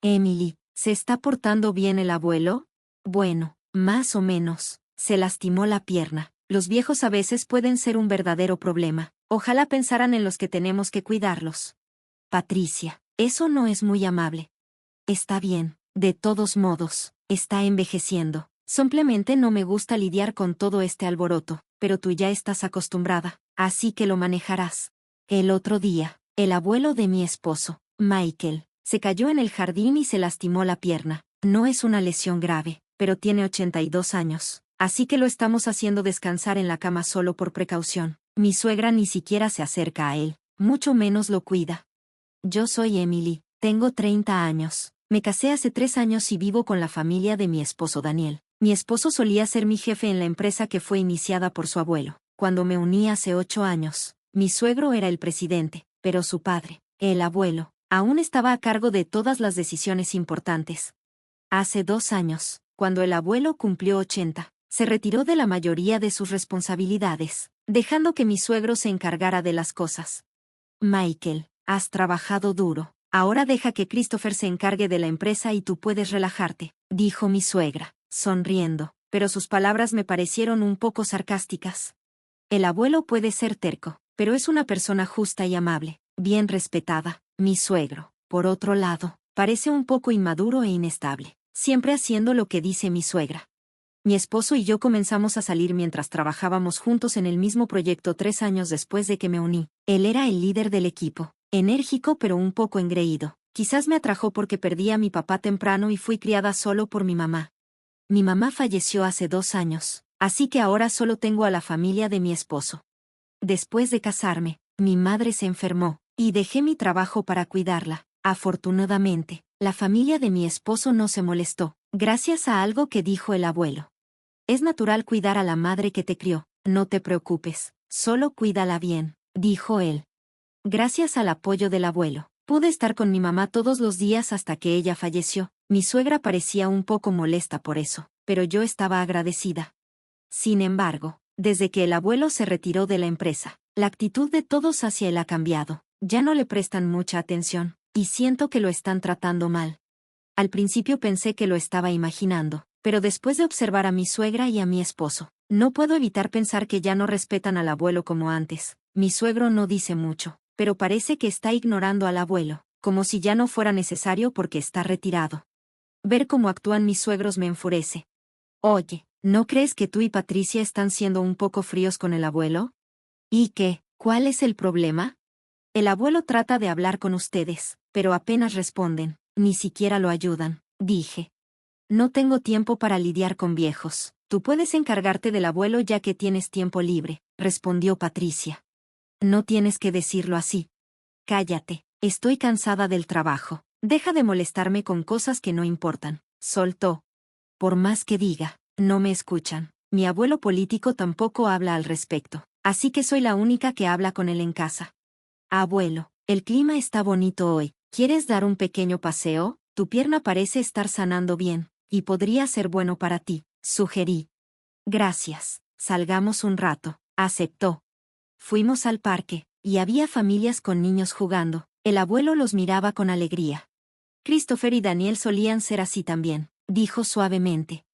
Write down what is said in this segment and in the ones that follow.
Emily, ¿se está portando bien el abuelo? Bueno, más o menos. Se lastimó la pierna. Los viejos a veces pueden ser un verdadero problema. Ojalá pensaran en los que tenemos que cuidarlos. Patricia, eso no es muy amable. Está bien, de todos modos, está envejeciendo. Simplemente no me gusta lidiar con todo este alboroto, pero tú ya estás acostumbrada, así que lo manejarás. El otro día, el abuelo de mi esposo, Michael, se cayó en el jardín y se lastimó la pierna. No es una lesión grave, pero tiene 82 años, así que lo estamos haciendo descansar en la cama solo por precaución. Mi suegra ni siquiera se acerca a él, mucho menos lo cuida. Yo soy Emily, tengo 30 años. Me casé hace 3 años y vivo con la familia de mi esposo Daniel. Mi esposo solía ser mi jefe en la empresa que fue iniciada por su abuelo. Cuando me uní hace 8 años, mi suegro era el presidente, pero su padre, el abuelo, aún estaba a cargo de todas las decisiones importantes. Hace 2 años, cuando el abuelo cumplió 80, se retiró de la mayoría de sus responsabilidades, dejando que mi suegro se encargara de las cosas. Michael, has trabajado duro. Ahora deja que Christopher se encargue de la empresa y tú puedes relajarte, dijo mi suegra, sonriendo, pero sus palabras me parecieron un poco sarcásticas. El abuelo puede ser terco, pero es una persona justa y amable, bien respetada. Mi suegro, por otro lado, parece un poco inmaduro e inestable, siempre haciendo lo que dice mi suegra. Mi esposo y yo comenzamos a salir mientras trabajábamos juntos en el mismo proyecto 3 años después de que me uní. Él era el líder del equipo, enérgico pero un poco engreído. Quizás me atrajo porque perdí a mi papá temprano y fui criada solo por mi mamá. Mi mamá falleció hace 2 años, así que ahora solo tengo a la familia de mi esposo. Después de casarme, mi madre se enfermó, y dejé mi trabajo para cuidarla. Afortunadamente, la familia de mi esposo no se molestó, gracias a algo que dijo el abuelo. Es natural cuidar a la madre que te crió, no te preocupes, solo cuídala bien, dijo él. Gracias al apoyo del abuelo, pude estar con mi mamá todos los días hasta que ella falleció. Mi suegra parecía un poco molesta por eso, pero yo estaba agradecida. Sin embargo, desde que el abuelo se retiró de la empresa, la actitud de todos hacia él ha cambiado. Ya no le prestan mucha atención, y siento que lo están tratando mal. Al principio pensé que lo estaba imaginando, pero después de observar a mi suegra y a mi esposo, no puedo evitar pensar que ya no respetan al abuelo como antes. Mi suegro no dice mucho, pero parece que está ignorando al abuelo, como si ya no fuera necesario porque está retirado. Ver cómo actúan mis suegros me enfurece. Oye, ¿no crees que tú y Patricia están siendo un poco fríos con el abuelo? ¿Y qué? ¿Cuál es el problema? El abuelo trata de hablar con ustedes, pero apenas responden, ni siquiera lo ayudan, dije. No tengo tiempo para lidiar con viejos. Tú puedes encargarte del abuelo ya que tienes tiempo libre, respondió Patricia. No tienes que decirlo así. Cállate, estoy cansada del trabajo. Deja de molestarme con cosas que no importan, soltó. Por más que diga, no me escuchan. Mi abuelo político tampoco habla al respecto, así que soy la única que habla con él en casa. Abuelo, el clima está bonito hoy. ¿Quieres dar un pequeño paseo? Tu pierna parece estar sanando bien, y podría ser bueno para ti, sugerí. Gracias, salgamos un rato, aceptó. Fuimos al parque, y había familias con niños jugando. El abuelo los miraba con alegría. Christopher y Daniel solían ser así también, dijo suavemente.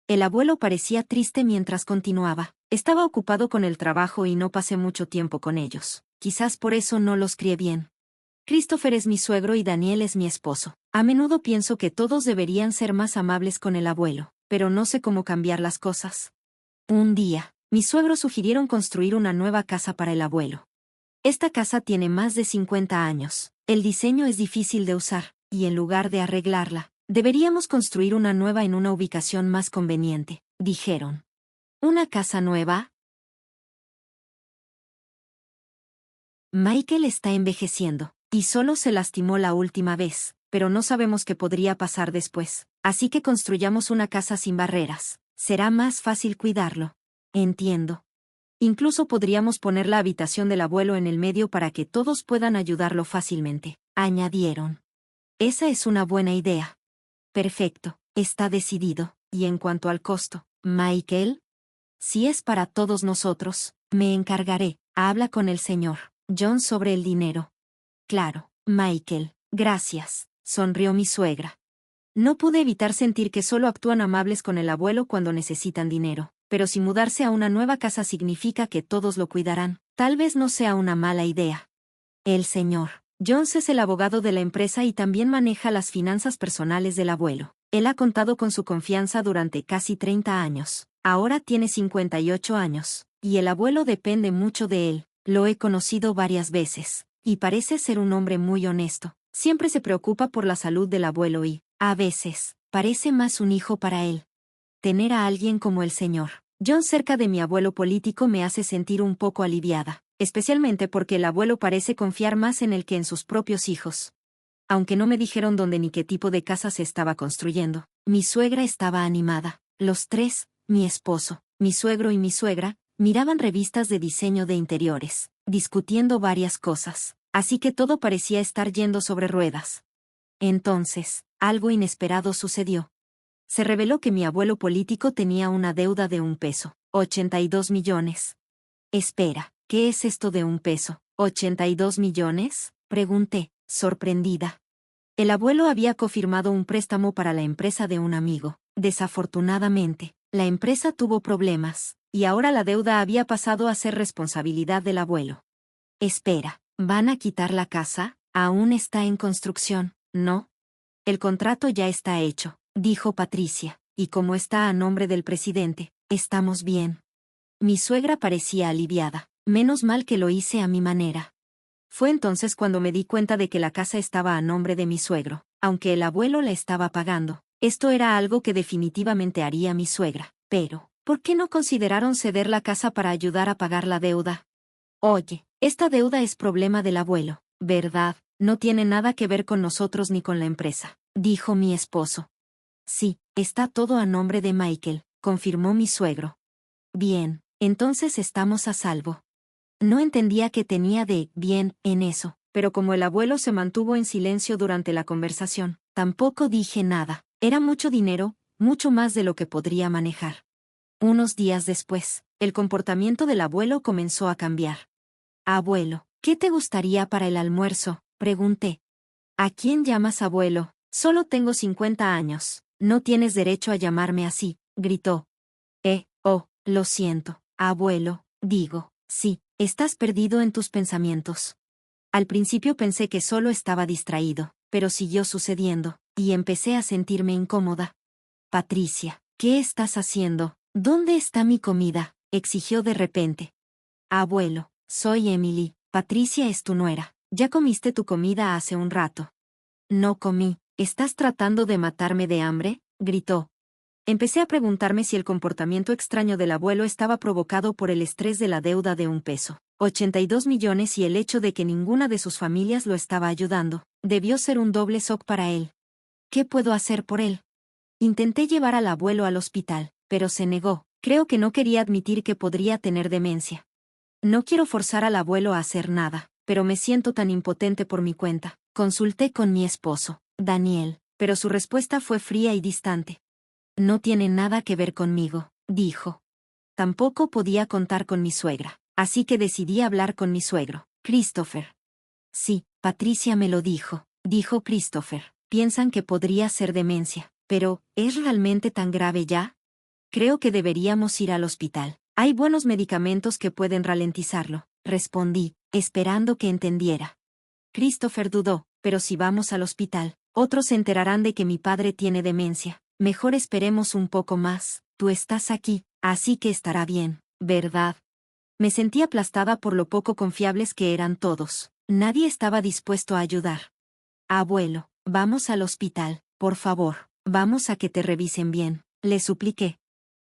El abuelo parecía triste mientras continuaba. Estaba ocupado con el trabajo y no pasé mucho tiempo con ellos. Quizás por eso no los crié bien. Christopher es mi suegro y Daniel es mi esposo. A menudo pienso que todos deberían ser más amables con el abuelo, pero no sé cómo cambiar las cosas. Un día, mis suegros sugirieron construir una nueva casa para el abuelo. Esta casa tiene más de 50 años. El diseño es difícil de usar, y en lugar de arreglarla, deberíamos construir una nueva en una ubicación más conveniente, dijeron. ¿Una casa nueva? Michael está envejeciendo, y solo se lastimó la última vez, pero no sabemos qué podría pasar después, así que construyamos una casa sin barreras. Será más fácil cuidarlo. Entiendo. Incluso podríamos poner la habitación del abuelo en el medio para que todos puedan ayudarlo fácilmente, añadieron. Esa es una buena idea. Perfecto, está decidido. Y en cuanto al costo, Michael, si es para todos nosotros, me encargaré. Habla con el señor John sobre el dinero. Claro, Michael, gracias. sonrió mi suegra. No pude evitar sentir que solo actúan amables con el abuelo cuando necesitan dinero, pero si mudarse a una nueva casa significa que todos lo cuidarán, tal vez no sea una mala idea. El señor Jones es el abogado de la empresa y también maneja las finanzas personales del abuelo. Él ha contado con su confianza durante casi 30 años. Ahora tiene 58 años, y el abuelo depende mucho de él. Lo he conocido varias veces, y parece ser un hombre muy honesto. Siempre se preocupa por la salud del abuelo y, a veces, parece más un hijo para él. Tener a alguien como el señor John cerca de mi abuelo político me hace sentir un poco aliviada, especialmente porque el abuelo parece confiar más en él que en sus propios hijos. Aunque no me dijeron dónde ni qué tipo de casa se estaba construyendo, mi suegra estaba animada. Los tres, mi esposo, mi suegro y mi suegra, miraban revistas de diseño de interiores, discutiendo varias cosas, así que todo parecía estar yendo sobre ruedas. Entonces, algo inesperado sucedió. Se reveló que mi abuelo político tenía una deuda de $1, 82 millones. Espera, ¿qué es esto de $1, 82 millones? Pregunté, sorprendida. El abuelo había confirmado un préstamo para la empresa de un amigo. Desafortunadamente, la empresa tuvo problemas, y ahora la deuda había pasado a ser responsabilidad del abuelo. Espera, ¿van a quitar la casa? Aún está en construcción, ¿no? El contrato ya está hecho, dijo Patricia, y como está a nombre del presidente, estamos bien. Mi suegra parecía aliviada. Menos mal que lo hice a mi manera. Fue entonces cuando me di cuenta de que la casa estaba a nombre de mi suegro, aunque el abuelo la estaba pagando. Esto era algo que definitivamente haría mi suegra. Pero, ¿por qué no consideraron ceder la casa para ayudar a pagar la deuda? Oye, esta deuda es problema del abuelo, ¿verdad? No tiene nada que ver con nosotros ni con la empresa, dijo mi esposo. Sí, está todo a nombre de Michael, confirmó mi suegro. Bien, entonces estamos a salvo. No entendía qué tenía de bien en eso, pero como el abuelo se mantuvo en silencio durante la conversación, tampoco dije nada. Era mucho dinero, mucho más de lo que podría manejar. Unos días después, el comportamiento del abuelo comenzó a cambiar. Abuelo, ¿qué te gustaría para el almuerzo? Pregunté. ¿A quién llamas abuelo? Solo tengo 50 años. No tienes derecho a llamarme así, gritó. Lo siento, abuelo, digo, sí, estás perdido en tus pensamientos. Al principio pensé que solo estaba distraído, pero siguió sucediendo, y empecé a sentirme incómoda. Patricia, ¿qué estás haciendo? ¿Dónde está mi comida? Exigió de repente. Abuelo, soy Emily, Patricia es tu nuera. Ya comiste tu comida hace un rato. No comí, ¿estás tratando de matarme de hambre? Gritó. Empecé a preguntarme si el comportamiento extraño del abuelo estaba provocado por el estrés de la deuda de $1, 82 millones y el hecho de que ninguna de sus familias lo estaba ayudando. Debió ser un doble shock para él. ¿Qué puedo hacer por él? Intenté llevar al abuelo al hospital, pero se negó. Creo que no quería admitir que podría tener demencia. No quiero forzar al abuelo a hacer nada, pero me siento tan impotente por mi cuenta. Consulté con mi esposo, Daniel, pero su respuesta fue fría y distante. No tiene nada que ver conmigo, dijo. Tampoco podía contar con mi suegra, así que decidí hablar con mi suegro, Christopher. Sí, Patricia me lo dijo Christopher. Piensan que podría ser demencia, pero, ¿es realmente tan grave ya? Creo que deberíamos ir al hospital. Hay buenos medicamentos que pueden ralentizarlo, respondí, esperando que entendiera. Christopher dudó, pero si vamos al hospital, otros se enterarán de que mi padre tiene demencia. Mejor esperemos un poco más. Tú estás aquí, así que estará bien, ¿verdad? Me sentí aplastada por lo poco confiables que eran todos. Nadie estaba dispuesto a ayudar. Abuelo, vamos al hospital, por favor, vamos a que te revisen bien, le supliqué.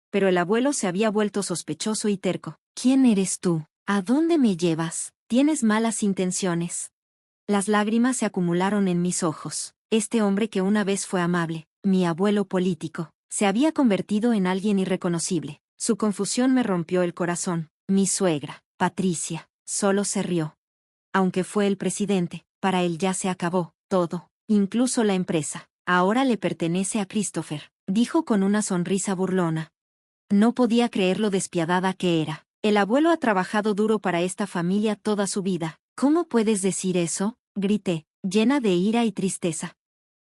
Pero el abuelo se había vuelto sospechoso y terco. ¿Quién eres tú? ¿A dónde me llevas? Tienes malas intenciones. Las lágrimas se acumularon en mis ojos. Este hombre que una vez fue amable, mi abuelo político, se había convertido en alguien irreconocible. Su confusión me rompió el corazón. Mi suegra, Patricia, solo se rió. Aunque fue el presidente, para él ya se acabó todo, incluso la empresa. Ahora le pertenece a Christopher, dijo con una sonrisa burlona. No podía creer lo despiadada que era. El abuelo ha trabajado duro para esta familia toda su vida. ¿Cómo puedes decir eso? Grité, llena de ira y tristeza.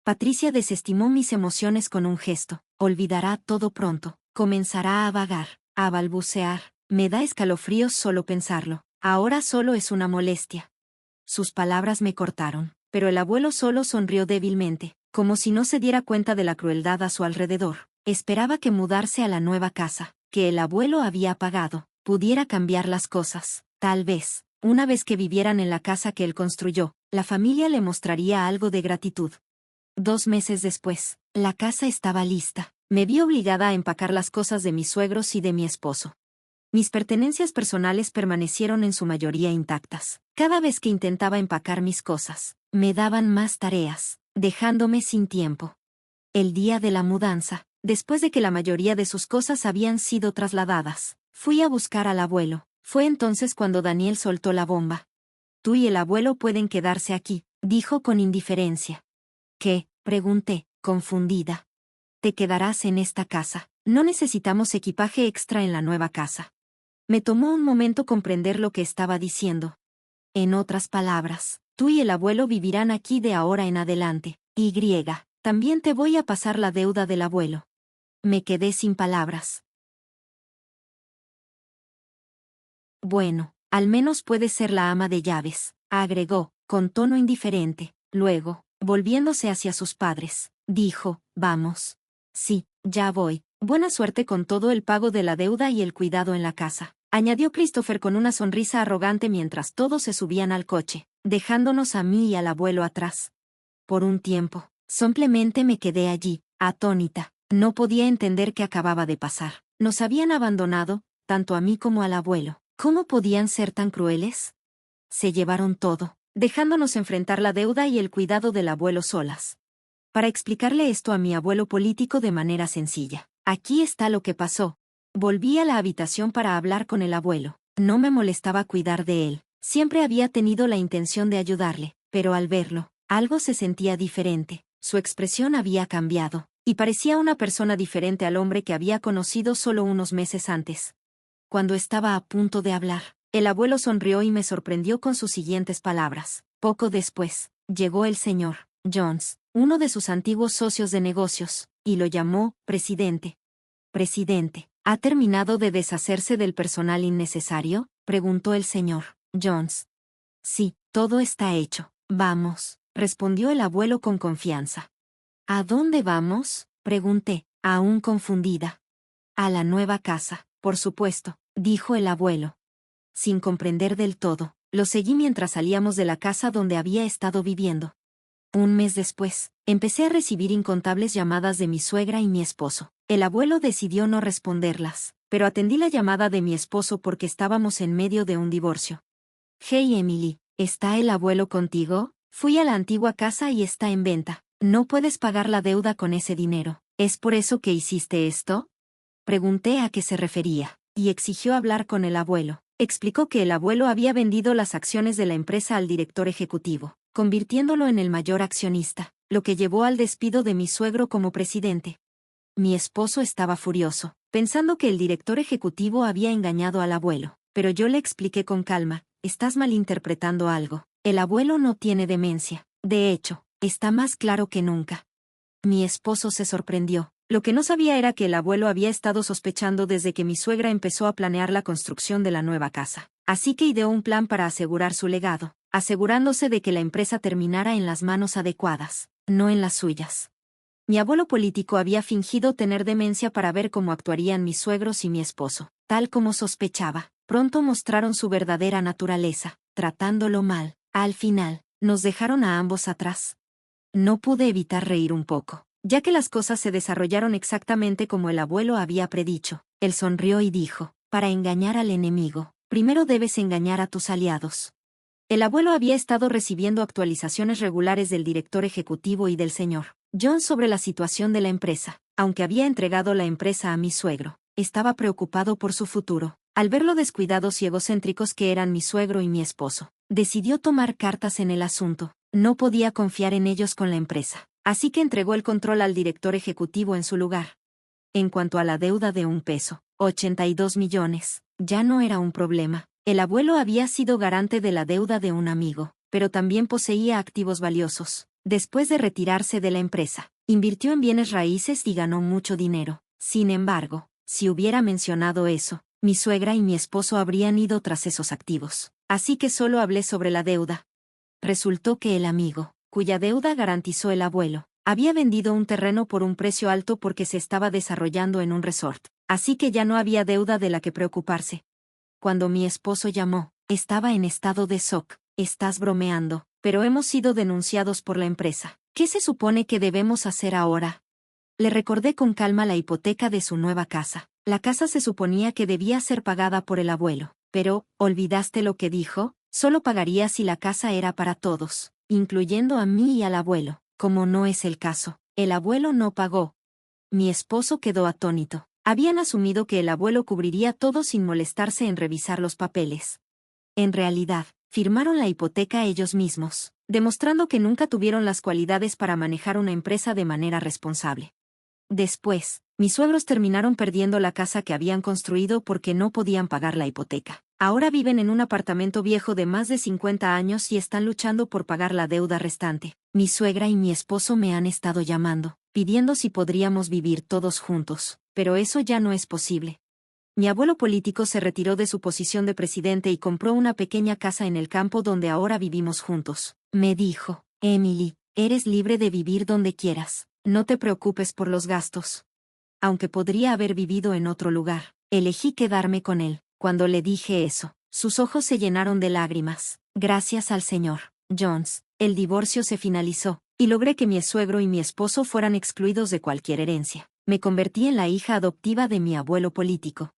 Patricia desestimó mis emociones con un gesto. Olvidará todo pronto. Comenzará a vagar, a balbucear. Me da escalofríos solo pensarlo. Ahora solo es una molestia. Sus palabras me cortaron, pero el abuelo solo sonrió débilmente, como si no se diera cuenta de la crueldad a su alrededor. Esperaba que mudarse a la nueva casa, que el abuelo había pagado, pudiera cambiar las cosas. Tal vez, una vez que vivieran en la casa que él construyó, la familia le mostraría algo de gratitud. 2 meses después, la casa estaba lista. Me vi obligada a empacar las cosas de mis suegros y de mi esposo. Mis pertenencias personales permanecieron en su mayoría intactas. Cada vez que intentaba empacar mis cosas, me daban más tareas, dejándome sin tiempo. El día de la mudanza, después de que la mayoría de sus cosas habían sido trasladadas, fui a buscar al abuelo. Fue entonces cuando Daniel soltó la bomba. Tú y el abuelo pueden quedarse aquí, dijo con indiferencia. ¿Qué? Pregunté, confundida. Te quedarás en esta casa. No necesitamos equipaje extra en la nueva casa. Me tomó un momento comprender lo que estaba diciendo. En otras palabras, tú y el abuelo vivirán aquí de ahora en adelante. Y, también te voy a pasar la deuda del abuelo. Me quedé sin palabras. Bueno, al menos puedes ser la ama de llaves, agregó, con tono indiferente. Luego, volviéndose hacia sus padres, dijo, vamos. Sí, ya voy. Buena suerte con todo el pago de la deuda y el cuidado en la casa, añadió Christopher con una sonrisa arrogante mientras todos se subían al coche, dejándonos a mí y al abuelo atrás. Por un tiempo, simplemente me quedé allí, atónita. No podía entender qué acababa de pasar. Nos habían abandonado, tanto a mí como al abuelo. ¿Cómo podían ser tan crueles? Se llevaron todo, dejándonos enfrentar la deuda y el cuidado del abuelo solas. Para explicarle esto a mi abuelo político de manera sencilla. Aquí está lo que pasó. Volví a la habitación para hablar con el abuelo. No me molestaba cuidar de él. Siempre había tenido la intención de ayudarle, pero al verlo, algo se sentía diferente. Su expresión había cambiado, y parecía una persona diferente al hombre que había conocido solo unos meses antes. Cuando estaba a punto de hablar, el abuelo sonrió y me sorprendió con sus siguientes palabras. Poco después, llegó el señor Jones, uno de sus antiguos socios de negocios, y lo llamó presidente. Presidente, ¿ha terminado de deshacerse del personal innecesario?, preguntó el señor Jones. Sí, todo está hecho. Vamos, respondió el abuelo con confianza. ¿A dónde vamos?, pregunté, aún confundida. A la nueva casa, por supuesto, dijo el abuelo. Sin comprender del todo, lo seguí mientras salíamos de la casa donde había estado viviendo. Un mes después, empecé a recibir incontables llamadas de mi suegra y mi esposo. El abuelo decidió no responderlas, pero atendí la llamada de mi esposo porque estábamos en medio de un divorcio. Hey Emily, ¿está el abuelo contigo? Fui a la antigua casa y está en venta. No puedes pagar la deuda con ese dinero. ¿Es por eso que hiciste esto?, pregunté a qué se refería, y exigió hablar con el abuelo. Explicó que el abuelo había vendido las acciones de la empresa al director ejecutivo, convirtiéndolo en el mayor accionista, lo que llevó al despido de mi suegro como presidente. Mi esposo estaba furioso, pensando que el director ejecutivo había engañado al abuelo, pero yo le expliqué con calma, estás malinterpretando algo. El abuelo no tiene demencia. De hecho, está más claro que nunca. Mi esposo se sorprendió. Lo que no sabía era que el abuelo había estado sospechando desde que mi suegra empezó a planear la construcción de la nueva casa. Así que ideó un plan para asegurar su legado, asegurándose de que la empresa terminara en las manos adecuadas, no en las suyas. Mi abuelo político había fingido tener demencia para ver cómo actuarían mis suegros y mi esposo. Tal como sospechaba, pronto mostraron su verdadera naturaleza, tratándolo mal. Al final, nos dejaron a ambos atrás. No pude evitar reír un poco, ya que las cosas se desarrollaron exactamente como el abuelo había predicho. Él sonrió y dijo, para engañar al enemigo, primero debes engañar a tus aliados. El abuelo había estado recibiendo actualizaciones regulares del director ejecutivo y del señor John sobre la situación de la empresa. Aunque había entregado la empresa a mi suegro, estaba preocupado por su futuro. Al ver lo descuidados y egocéntricos que eran mi suegro y mi esposo, decidió tomar cartas en el asunto. No podía confiar en ellos con la empresa, así que entregó el control al director ejecutivo en su lugar. En cuanto a la deuda de $1, 82 millones, ya no era un problema. El abuelo había sido garante de la deuda de un amigo, pero también poseía activos valiosos. Después de retirarse de la empresa, invirtió en bienes raíces y ganó mucho dinero. Sin embargo, si hubiera mencionado eso, mi suegra y mi esposo habrían ido tras esos activos. Así que solo hablé sobre la deuda. Resultó que el amigo, cuya deuda garantizó el abuelo, había vendido un terreno por un precio alto porque se estaba desarrollando en un resort. Así que ya no había deuda de la que preocuparse. Cuando mi esposo llamó, estaba en estado de shock. Estás bromeando, pero hemos sido denunciados por la empresa. ¿Qué se supone que debemos hacer ahora? Le recordé con calma la hipoteca de su nueva casa. La casa se suponía que debía ser pagada por el abuelo, pero, ¿olvidaste lo que dijo? Solo pagaría si la casa era para todos, incluyendo a mí y al abuelo. Como no es el caso, el abuelo no pagó. Mi esposo quedó atónito. Habían asumido que el abuelo cubriría todo sin molestarse en revisar los papeles. En realidad, firmaron la hipoteca ellos mismos, demostrando que nunca tuvieron las cualidades para manejar una empresa de manera responsable. Después, mis suegros terminaron perdiendo la casa que habían construido porque no podían pagar la hipoteca. Ahora viven en un apartamento viejo de más de 50 años y están luchando por pagar la deuda restante. Mi suegra y mi esposo me han estado llamando, pidiendo si podríamos vivir todos juntos, pero eso ya no es posible. Mi abuelo político se retiró de su posición de presidente y compró una pequeña casa en el campo donde ahora vivimos juntos. Me dijo, Emily, eres libre de vivir donde quieras, no te preocupes por los gastos. Aunque podría haber vivido en otro lugar, elegí quedarme con él. Cuando le dije eso, sus ojos se llenaron de lágrimas. Gracias al señor Jones, el divorcio se finalizó, y logré que mi suegro y mi esposo fueran excluidos de cualquier herencia. Me convertí en la hija adoptiva de mi abuelo político.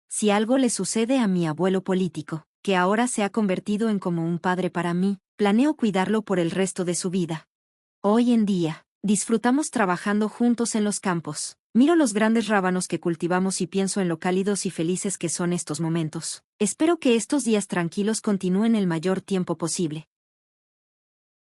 Si algo le sucede a mi abuelo político, que ahora se ha convertido en como un padre para mí, planeo cuidarlo por el resto de su vida. Hoy en día, disfrutamos trabajando juntos en los campos. Miro los grandes rábanos que cultivamos y pienso en lo cálidos y felices que son estos momentos. Espero que estos días tranquilos continúen el mayor tiempo posible.